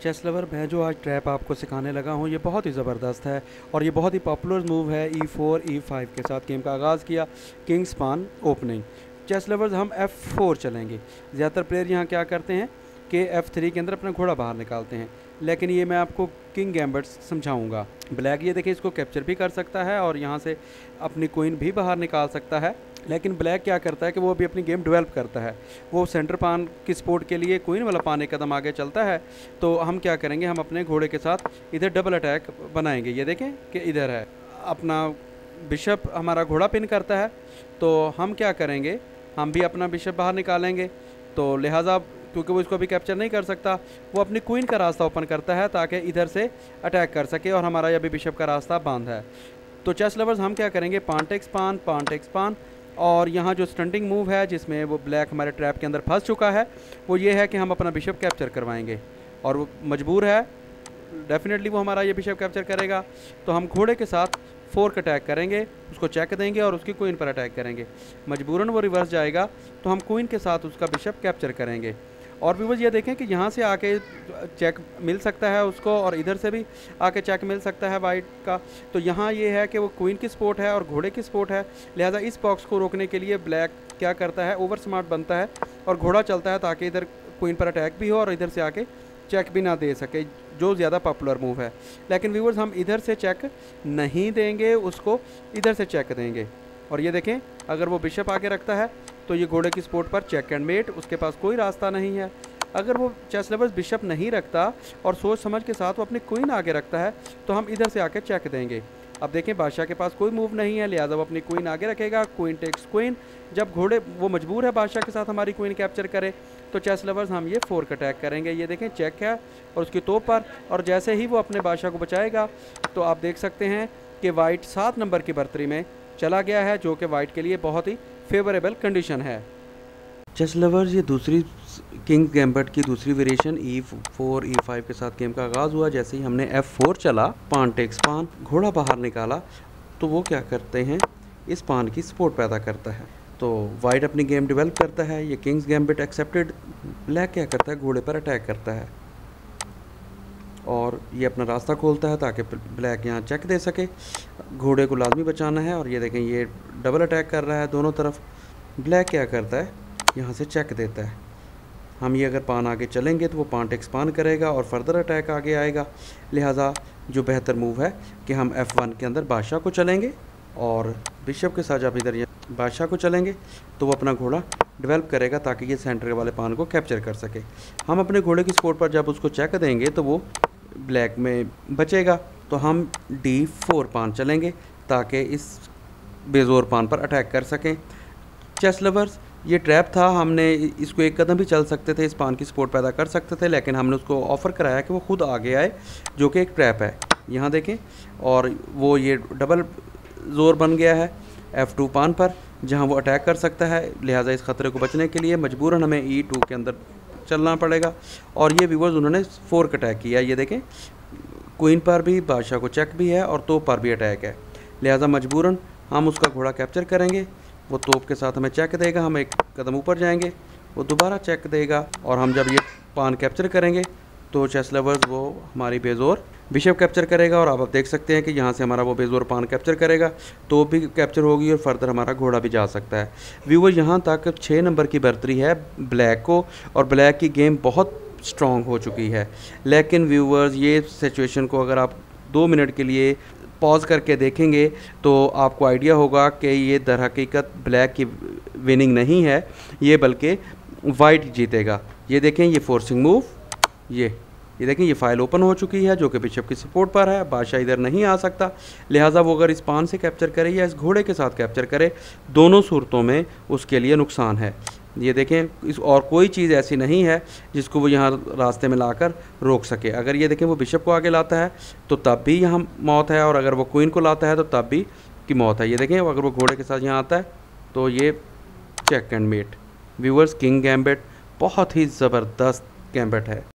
Chess lover, मैं जो आज ट्रैप आपको सिखाने लगा हूँ ये बहुत ही ज़बरदस्त है और ये बहुत ही पॉपुलर मूव है। E4 E5 के साथ गेम का आगाज़ किया, किंग्स पान ओपनिंग। चेस लवर्स हम F4 चलेंगे। ज़्यादातर प्लेयर यहाँ क्या करते हैं कि F3 के अंदर अपना घोड़ा बाहर निकालते हैं, लेकिन ये मैं आपको किंग गैम्बिट समझाऊंगा। ब्लैक ये देखिए इसको कैप्चर भी कर सकता है और यहाँ से अपनी क्वीन भी बाहर निकाल सकता है, लेकिन ब्लैक क्या करता है कि वो भी अपनी गेम डेवलप करता है। वो सेंटर पान की सपोर्ट के लिए क्वीन वाला पान एक कदम आगे चलता है, तो हम क्या करेंगे, हम अपने घोड़े के साथ इधर डबल अटैक बनाएंगे। ये देखें कि इधर है अपना बिशप, हमारा घोड़ा पिन करता है, तो हम क्या करेंगे, हम भी अपना बिशप बाहर निकालेंगे। तो लिहाजा क्योंकि वो इसको अभी कैप्चर नहीं कर सकता, वो अपनी क्वीन का रास्ता ओपन करता है ताकि इधर से अटैक कर सके और हमारा अभी बिशप का रास्ता बंद है। तो चेस लवर्स हम क्या करेंगे, पान टेक्स पान, और यहाँ जो स्टंटिंग मूव है जिसमें वो ब्लैक हमारे ट्रैप के अंदर फंस चुका है, वो ये है कि हम अपना बिशप कैप्चर करवाएंगे और वो मजबूर है, डेफिनेटली वो हमारा ये बिशप कैप्चर करेगा। तो हम घोड़े के साथ फोर्क अटैक करेंगे, उसको चेक देंगे और उसकी क्वीन पर अटैक करेंगे। मजबूरन वो रिवर्स जाएगा तो हम क्वीन के साथ उसका बिशप कैप्चर करेंगे। और व्यूअर्स ये देखें कि यहाँ से आके चेक मिल सकता है उसको और इधर से भी आके चेक मिल सकता है वाइट का। तो यहाँ ये है कि वो क्वीन की सपोर्ट है और घोड़े की सपोर्ट है, लिहाजा इस बॉक्स को रोकने के लिए ब्लैक क्या करता है, ओवर स्मार्ट बनता है और घोड़ा चलता है ताकि इधर क्वीन पर अटैक भी हो और इधर से आके चेक भी ना दे सके, जो ज़्यादा पॉपुलर मूव है। लेकिन व्यूअर्स हम इधर से चेक नहीं देंगे, उसको इधर से चेक देंगे। और ये देखें अगर वो बिशप आगे रखता है तो ये घोड़े की सपोर्ट पर चेक एंड मेट, उसके पास कोई रास्ता नहीं है। अगर वो चेस लवर्स बिशप नहीं रखता और सोच समझ के साथ वो अपनी क्वीन आगे रखता है तो हम इधर से आके चेक देंगे। अब देखें बादशाह के पास कोई मूव नहीं है, लिहाजा वो अपनी क्वीन आगे रखेगा, क्वीन टेक्स क्वीन। जब घोड़े वो मजबूर है बादशाह के साथ हमारी क्वीन कैप्चर करे तो चेस लवर्स हम ये फोर्क अटैक करेंगे। ये देखें चेक है और उसकी तोप पर, और जैसे ही वो अपने बादशाह को बचाएगा तो आप देख सकते हैं कि वाइट 7 नंबर की बर्तरी में चला गया है, जो कि वाइट के लिए बहुत ही फेवरेबल कंडीशन है। चेस लवर्स ये दूसरी किंग गैम्बिट की दूसरी वेरिएशन E4 E5 के साथ गेम का आगाज़ हुआ। जैसे ही हमने F4 चला, पान टेक्स पान, घोड़ा बाहर निकाला, तो वो क्या करते हैं, इस पान की सपोर्ट पैदा करता है, तो वाइट अपनी गेम डेवलप करता है। ये किंग्स गैम्बिट एक्सेप्टेड। ब्लैक क्या करता है, घोड़े पर अटैक करता है और ये अपना रास्ता खोलता है ताकि ब्लैक यहाँ चेक दे सके। घोड़े को लाजमी बचाना है और ये देखें ये डबल अटैक कर रहा है दोनों तरफ। ब्लैक क्या करता है, यहाँ से चेक देता है। हम ये अगर पान आगे चलेंगे तो वो पान टेक्स पान करेगा और फर्दर अटैक आगे आएगा। लिहाजा जो बेहतर मूव है कि हम F1 के अंदर बादशाह को चलेंगे और बिशप के साथ जब इधर ये बादशाह को चलेंगे तो वो अपना घोड़ा डेवलप करेगा ताकि ये सेंटर वाले पान को कैप्चर कर सके। हम अपने घोड़े की सपोर्ट पर जब उसको चेक देंगे तो वो ब्लैक में बचेगा, तो हम D4 पान चलेंगे ताकि इस बेजोर पान पर अटैक कर सकें। चेस लवर्स ये ट्रैप था, हमने इसको एक कदम भी चल सकते थे, इस पान की सपोर्ट पैदा कर सकते थे, लेकिन हमने उसको ऑफ़र कराया कि वो खुद आगे आए, जो कि एक ट्रैप है। यहाँ देखें, और वो ये डबल जोर बन गया है F2 पान पर, जहाँ वो अटैक कर सकता है। लिहाजा इस ख़तरे को बचने के लिए मजबूरन हमें E2 के अंदर चलना पड़ेगा। और ये व्यूअर्स उन्होंने फोर्क अटैक किया। ये देखें क्वीन पर भी, बादशाह को चेक भी है और तोप पर भी अटैक है। लिहाजा मजबूरन हम उसका घोड़ा कैप्चर करेंगे। वो तोप के साथ हमें चेक देगा, हम एक कदम ऊपर जाएंगे, वो दोबारा चेक देगा और हम जब ये पान कैप्चर करेंगे तो चेस लवर्स वो हमारी बेजोर बिशप कैप्चर करेगा। और आप देख सकते हैं कि यहाँ से हमारा वो बेजोर पान कैप्चर करेगा, तोप भी कैप्चर होगी और फर्दर हमारा घोड़ा भी जा सकता है। व्यूअर यहाँ तक 6 नंबर की बर्तरी है ब्लैक को और ब्लैक की गेम बहुत स्ट्रॉन्ग हो चुकी है। लेकिन व्यूअर्स ये सिचुएशन को अगर आप 2 मिनट के लिए पॉज करके देखेंगे तो आपको आइडिया होगा कि ये दर हकीकत ब्लैक की विनिंग नहीं है, ये बल्कि वाइट जीतेगा। ये देखें ये फोर्सिंग मूव, ये देखें ये फाइल ओपन हो चुकी है जो कि बिशप की सपोर्ट पर है, बादशाह इधर नहीं आ सकता। लिहाजा वो अगर इस पान से कैप्चर करे या इस घोड़े के साथ कैप्चर करे, दोनों सूरतों में उसके लिए नुकसान है। ये देखें इस और कोई चीज़ ऐसी नहीं है जिसको वो यहाँ रास्ते में लाकर रोक सके। अगर ये देखें वो बिशप को आगे लाता है तो तब भी यहाँ मौत है, और अगर वो क्वीन को लाता है तो तब भी की मौत है। ये देखें अगर वो घोड़े के साथ यहाँ आता है तो ये check and mate. Viewers king gambit बहुत ही ज़बरदस्त गैम्बिट है।